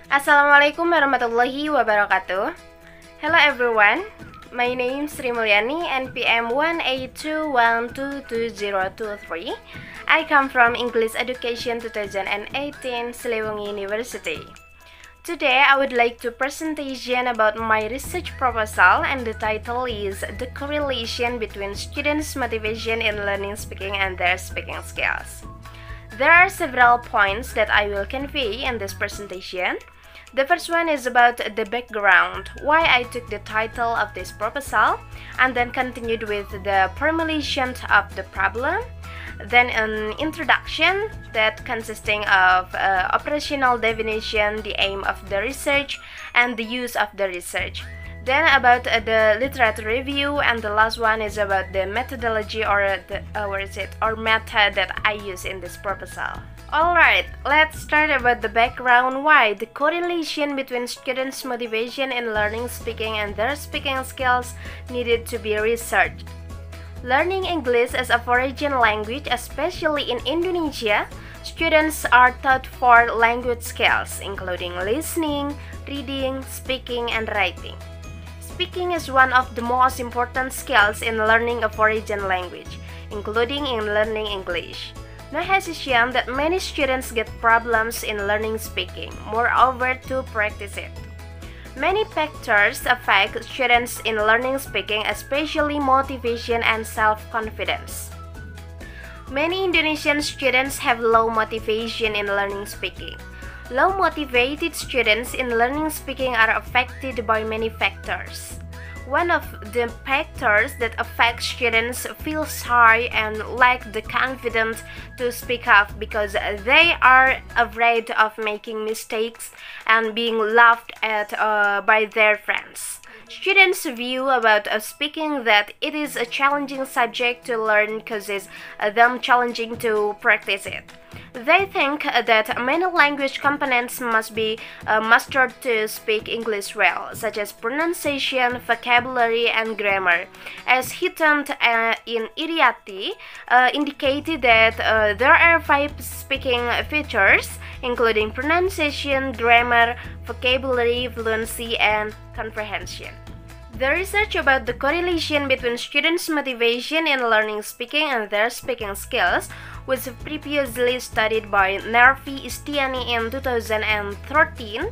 Assalamualaikum warahmatullahi wabarakatuh. Hello everyone, my name is Mulyani and PM 182122023. I come from English Education 2018 Siliwangi University. Today I would like to presentation about my research proposal, and the title is The Correlation Between Students' Motivation in Learning Speaking and Their Speaking Skills. There are several points that I will convey in this presentation. The first one is about the background, why I took the title of this proposal, and then continued with the formulation of the problem, then an introduction that consisting of operational definition, the aim of the research, and the use of the research. Then about the literature review, and the last one is about the methodology or method that I use in this proposal. Alright, let's start about the background why the correlation between students' motivation in learning speaking and their speaking skills needed to be researched. Learning English as a foreign language, especially in Indonesia, students are taught for language skills, including listening, reading, speaking, and writing. Speaking is one of the most important skills in learning a foreign language, including in learning English. No hesitation that many students get problems in learning speaking, moreover to practice it. Many factors affect students in learning speaking, especially motivation and self-confidence. Many Indonesian students have low motivation in learning speaking. Low motivated students in learning speaking are affected by many factors. One of the factors that affect students feel shy and lack the confidence to speak up because they are afraid of making mistakes and being laughed at by their friends. Students view about speaking that it is a challenging subject to learn causes them challenging to practice it. They think that many language components must be mastered to speak English well, such as pronunciation, vocabulary, and grammar. As hinted in Iriati, indicated that there are 5 speaking features, including pronunciation, grammar, vocabulary, fluency, and comprehension. The research about the correlation between students' motivation in learning speaking and their speaking skills was previously studied by Nervi Istiani in 2013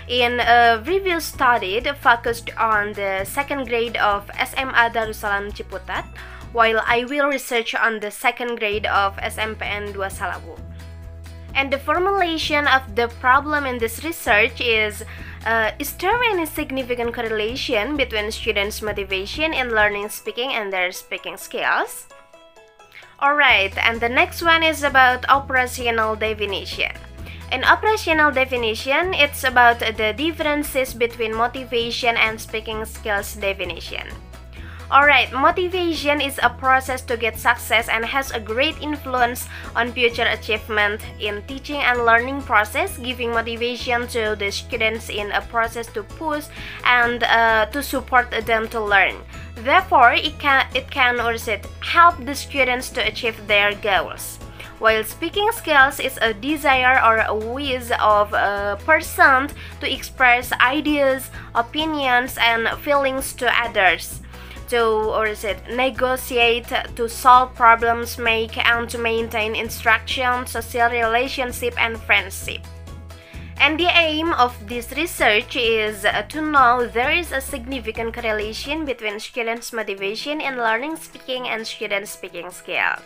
in a review study focused on the second grade of SMA Darussalam Ciputat, while I will research on the second grade of SMPN 2 Salawu. And the formulation of the problem in this research is there any significant correlation between students' motivation in learning speaking and their speaking skills? Alright, and the next one is about operational definition. In operational definition, it's about the differences between motivation and speaking skills definition. Alright, motivation is a process to get success and has a great influence on future achievement in teaching and learning process, giving motivation to the students in a process to push and to support them to learn. Therefore, it can also help the students to achieve their goals. While speaking skills is a desire or a wish of a person to express ideas, opinions, and feelings to others, to negotiate, to solve problems, make and to maintain instruction, social relationship, and friendship. And the aim of this research is to know there is a significant correlation between students' motivation in learning speaking and students' speaking skills.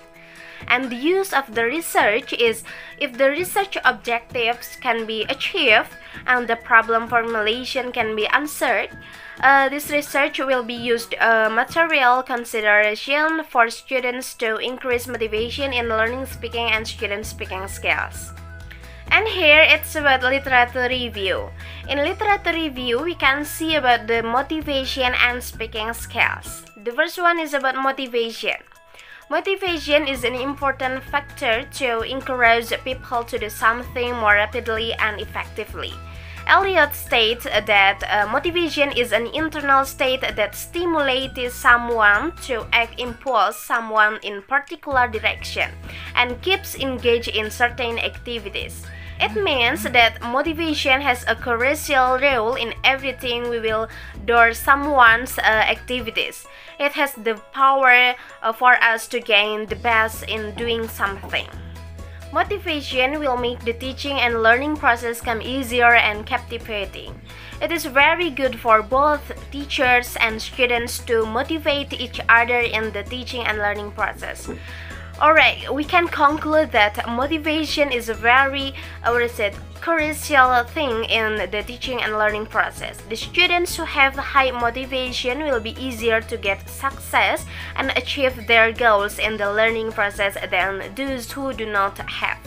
And the use of the research is if the research objectives can be achieved and the problem formulation can be answered. This research will be used material consideration for students to increase motivation in learning speaking and student speaking skills. And here it's about literature review. In literature review, we can see about the motivation and speaking skills. The first one is about motivation. Motivation is an important factor to encourage people to do something more rapidly and effectively. Eliot states that motivation is an internal state that stimulates someone to act, impulse someone in particular direction, and keeps engaged in certain activities. It means that motivation has a crucial role in everything we will do someone's activities. It has the power for us to gain the best in doing something. Motivation will make the teaching and learning process come easier and captivating. It is very good for both teachers and students to motivate each other in the teaching and learning process. Alright, we can conclude that motivation is a very crucial thing in the teaching and learning process. The students who have high motivation will be easier to get success and achieve their goals in the learning process than those who do not have.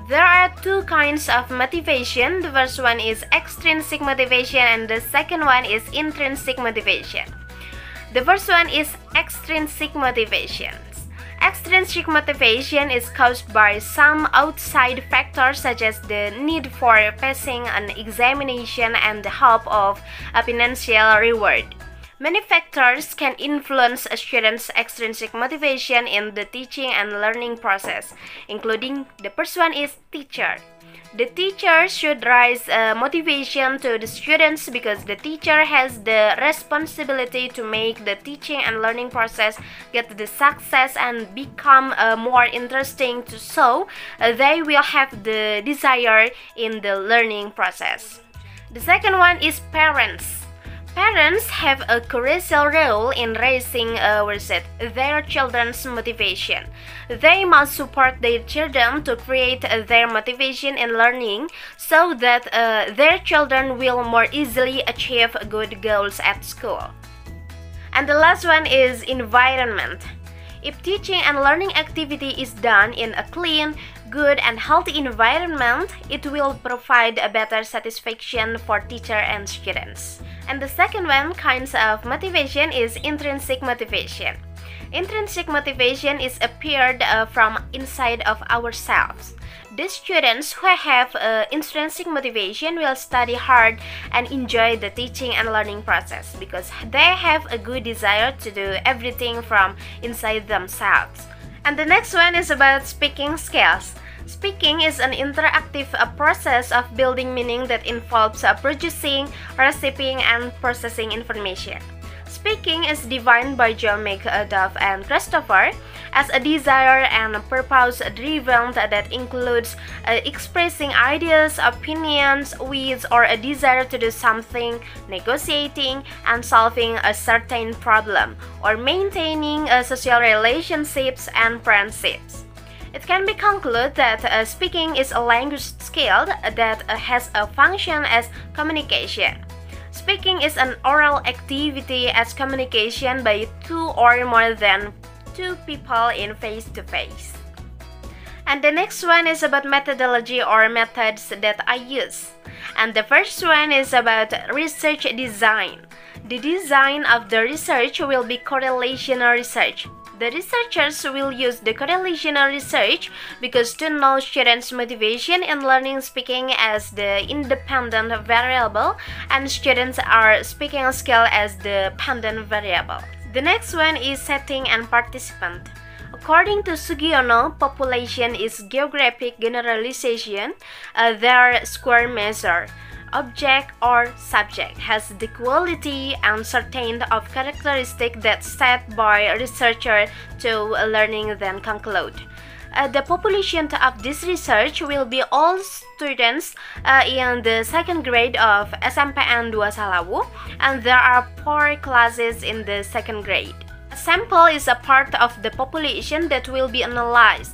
There are two kinds of motivation. The first one is extrinsic motivation and the second one is intrinsic motivation. The first one is extrinsic motivation. Extrinsic motivation is caused by some outside factors such as the need for passing an examination and the hope of a financial reward. Many factors can influence a student's extrinsic motivation in the teaching and learning process, including the first one is teacher. The teacher should raise motivation to the students because the teacher has the responsibility to make the teaching and learning process get the success and become more interesting so they will have the desire in the learning process. The second one is parents. Parents have a crucial role in raising their children's motivation. They must support their children to create their motivation in learning so that their children will more easily achieve good goals at school. And the last one is environment. If teaching and learning activity is done in a clean, good and healthy environment, it will provide a better satisfaction for teacher and students. And the second one kinds of motivation is intrinsic motivation. Intrinsic motivation is appeared from inside of ourselves. The students who have intrinsic motivation will study hard and enjoy the teaching and learning process because they have a good desire to do everything from inside themselves. And the next one is about speaking skills. Speaking is an interactive process of building meaning that involves producing, receiving, and processing information. Speaking is defined by John McDuff and Christopher as a desire and purpose-driven that includes expressing ideas, opinions, with or a desire to do something, negotiating, and solving a certain problem, or maintaining social relationships and friendships. It can be concluded that speaking is a language skill that has a function as communication. Speaking is an oral activity as communication by two or more than two people in face-to-face. And the next one is about methodology or methods that I use. And the first one is about research design. The design of the research will be correlational research. The researchers will use the correlational research because to know students' motivation in learning speaking as the independent variable and students are speaking skill as the dependent variable. The next one is setting and participant. According to Sugiono, population is geographic generalization, their square measure. Object or subject has the quality and certain of characteristic that's set by researcher to learning then conclude. The population of this research will be all students in the second grade of SMPN 2 Salawu, and there are 4 classes in the second grade. A sample is a part of the population that will be analyzed.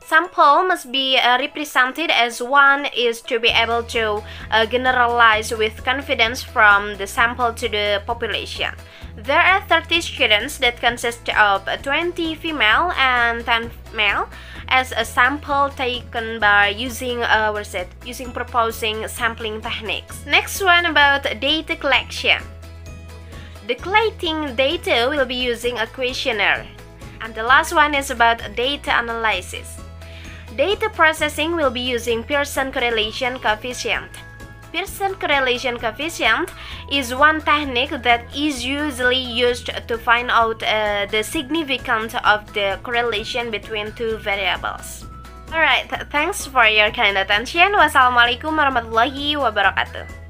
Sample must be represented as one is to be able to generalize with confidence from the sample to the population. There are 30 students that consist of 20 female and 10 male as a sample taken by using proposing sampling techniques. Next one about data collection. The collecting data will be using a questionnaire. And the last one is about data analysis. Data processing will be using Pearson correlation coefficient. Pearson correlation coefficient is one technique that is usually used to find out the significance of the correlation between two variables. Alright, thanks for your kind attention. Wassalamualaikum warahmatullahi wabarakatuh.